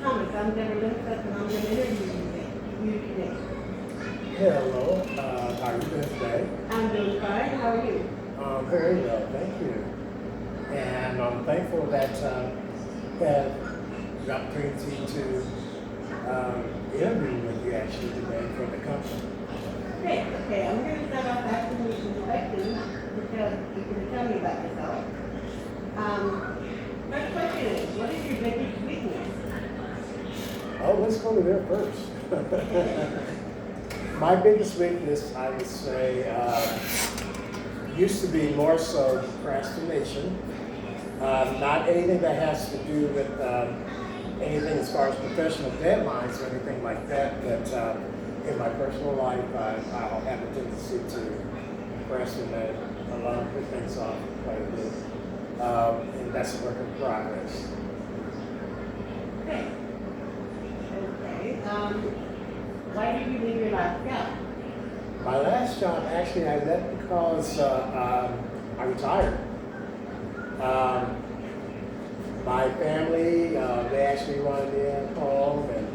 Thomas. I'm Deborah Linseth, and I'm going to interview you today. Hello, how are you doing today? I'm doing fine. How are you? Very well, thank you. And I'm thankful that had the opportunity to interview with you actually today for the company. Great. Okay, I'm going to start off asking you some questions because you can tell me about yourself. First question is, what is your biggest weakness? Oh, let's go to there first. My biggest weakness, I would say, used to be more so procrastination. Not anything that has to do with anything as far as professional deadlines or anything like that, but in my personal life, I'll have a tendency to procrastinate a lot of put things off quite a bit. And that's a work in progress. Okay. Okay. Why did you leave your last job? My last job, actually, I left because I retired. My family, they actually wanted me at home, and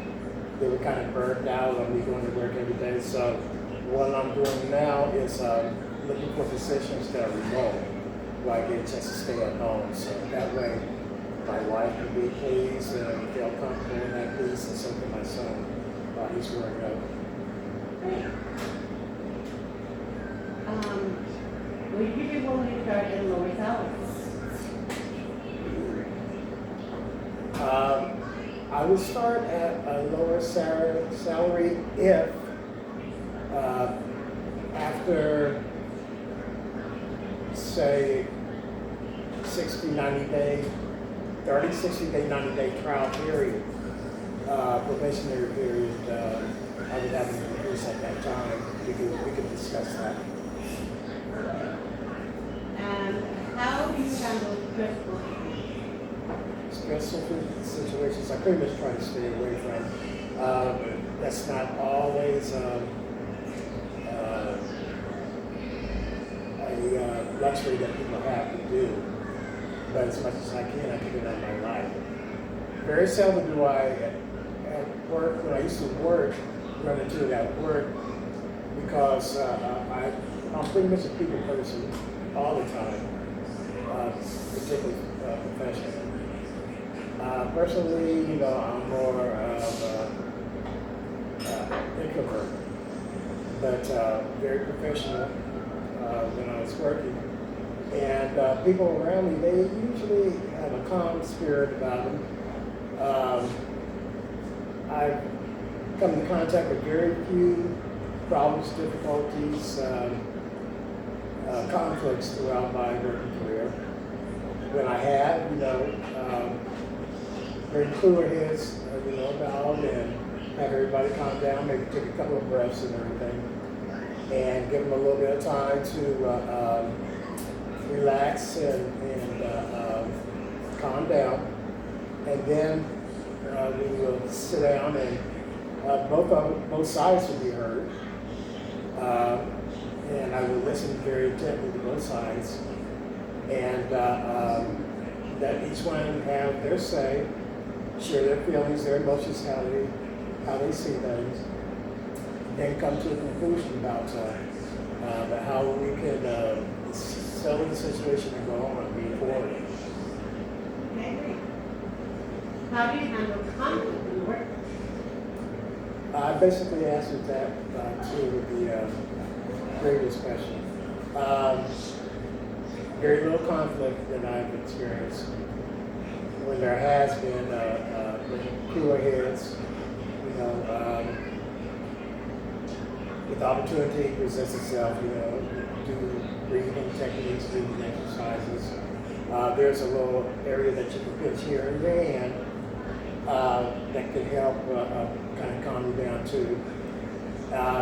they were kind of burnt out on me going to work every day. So what I'm doing now is looking for positions that are remote, where I get a chance to stay at home. So that way, my wife can be pleased and feel comfortable in that piece, and so can my son while he's growing up. Great. Would you be willing to start at a lower salary? I would start at a lower salary if after, say, 60, 90 day, 30, 60 day, 90 day trial period, probationary period, I would have an increase at that time. We could discuss that. And how do you handle stressful Stressful situations, I pretty much try to stay away from. That's not always a luxury that people have to do, but as much as I can, I keep it out of my life. Very seldom do I, at work, when I used to work, run into it at work, because I'm pretty much a people person all the time, particularly professionally. Personally, I'm more of an introvert, but very professional when I was working. And people around me, they usually have a calm spirit about them. I've come into contact with very few problems, difficulties, conflicts throughout my working career. When I had, bring cooler heads, about and have everybody calm down, maybe take a couple of breaths and everything, and give them a little bit of time to relax and calm down. And then we will sit down and both sides will be heard. And I will listen very intently to both sides. And that each one have their say, share their feelings, their emotions, how they see things, and come to a conclusion about how we can settle the situation and go on and move forward. Okay, great. How do you handle conflict in work? I basically answered that too with the previous question. Very little conflict that I've experienced. When there has been cooler heads, with opportunity presents itself, do breathing techniques, breathing exercises. There's a little area that you can pinch here and there, and that can help kind of calm you down too.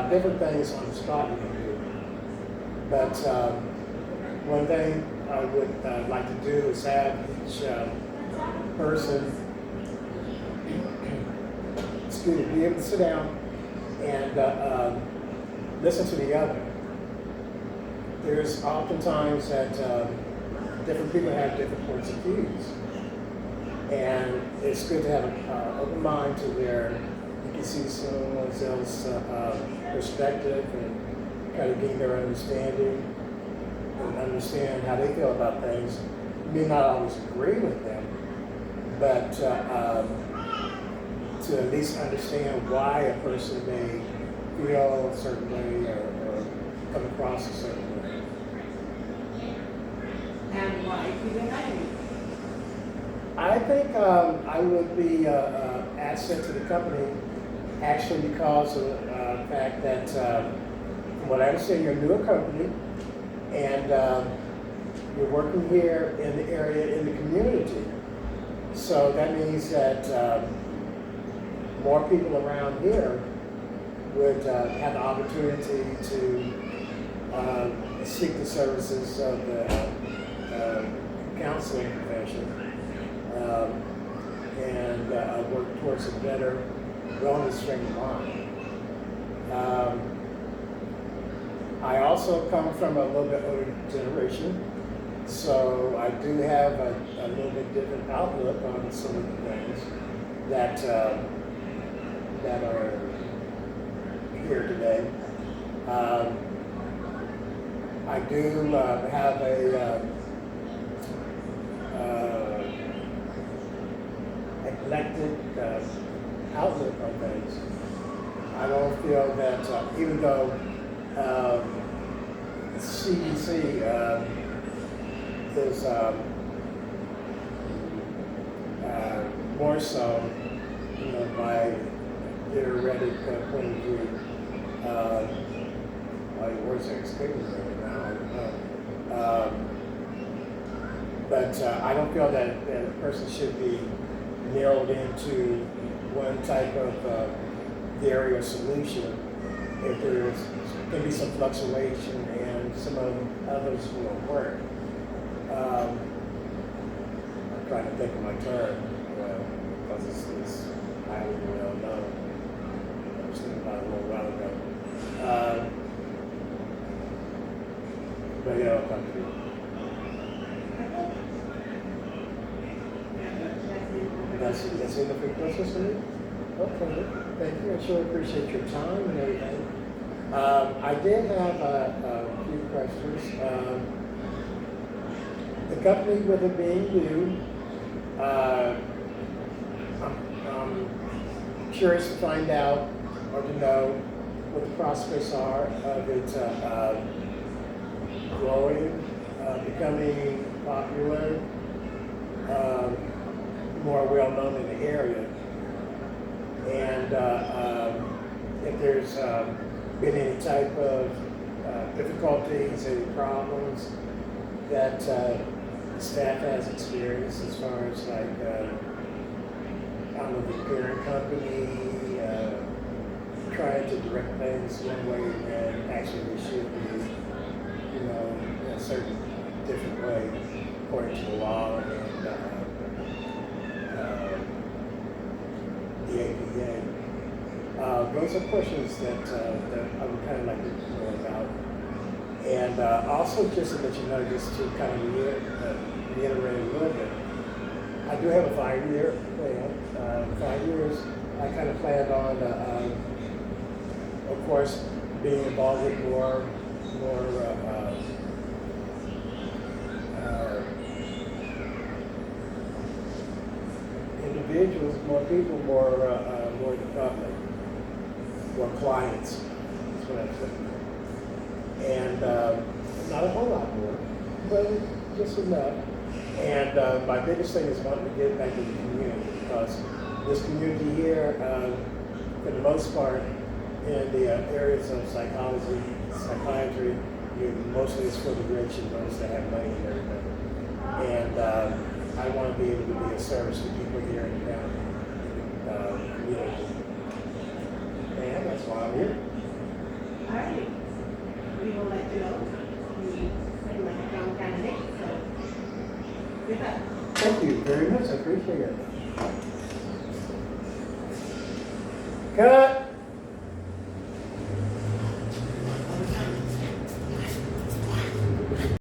Different things on the spot you can do. But one thing I would like to do is have each person, be able to sit down and listen to the other. There's oftentimes that different people have different points of views. And it's good to have an open mind to where you can see someone else's perspective and kind of gain their understanding and understand how they feel about things. You may not always agree with them, but to at least understand why a person may feel a certain way or come across a certain way. And why do you hire me? I think I would be an asset to the company actually because of the fact that, from what I understand, you're a newer company and you're working here in the area, in the community. So that means that more people around here would have the opportunity to seek the services of the counseling profession. And work towards a better wellness frame of mind. I also come from a little bit older generation, so I do have a little bit different outlook on some of the things that that are here today. I do have a eclectic outlook on things. I don't feel that even though CDC is more so, you know, my theoretic point of view. My words are escaping me right now. I don't know. But I don't feel that a person should be nailed into one type of theory or solution. If there's can be some fluctuation and some of others will work. I'm trying to think of my term, because it's highly well known. I was thinking about it a little while ago. But yeah, I'll come to you. That's enough for questions for me? Okay, thank you. I sure appreciate your time and everything. I did have a few questions. The company, with it being new, I'm curious to find out or to know what the prospects are of it growing, becoming popular, more well known in the area, and if there's been any type of difficulties, any problems that staff has experienced as far as like I don't know, the parent company trying to direct things one way and actually they should be, you know, in a certain different way according to the law and the APA. Those are questions that I would kind of like to know about. And also just to let you know, just to kind of reiterate a little bit, I do have a 5-year plan. 5 years, I kind of planned on, of course, being involved with more individuals, more people, more the public, more clients. That's what I'm saying. And not a whole lot more, but just enough. And my biggest thing is wanting to get back to the community, because this community here, for the most part, in the areas of psychology, psychiatry, mostly it's for the rich and those that have money and everything. And I want to be able to be a service to people here in the community. And that's why I'm here. All right. We will let you know. We seem like a strong candidate, so good luck. Thank you very much. I appreciate it.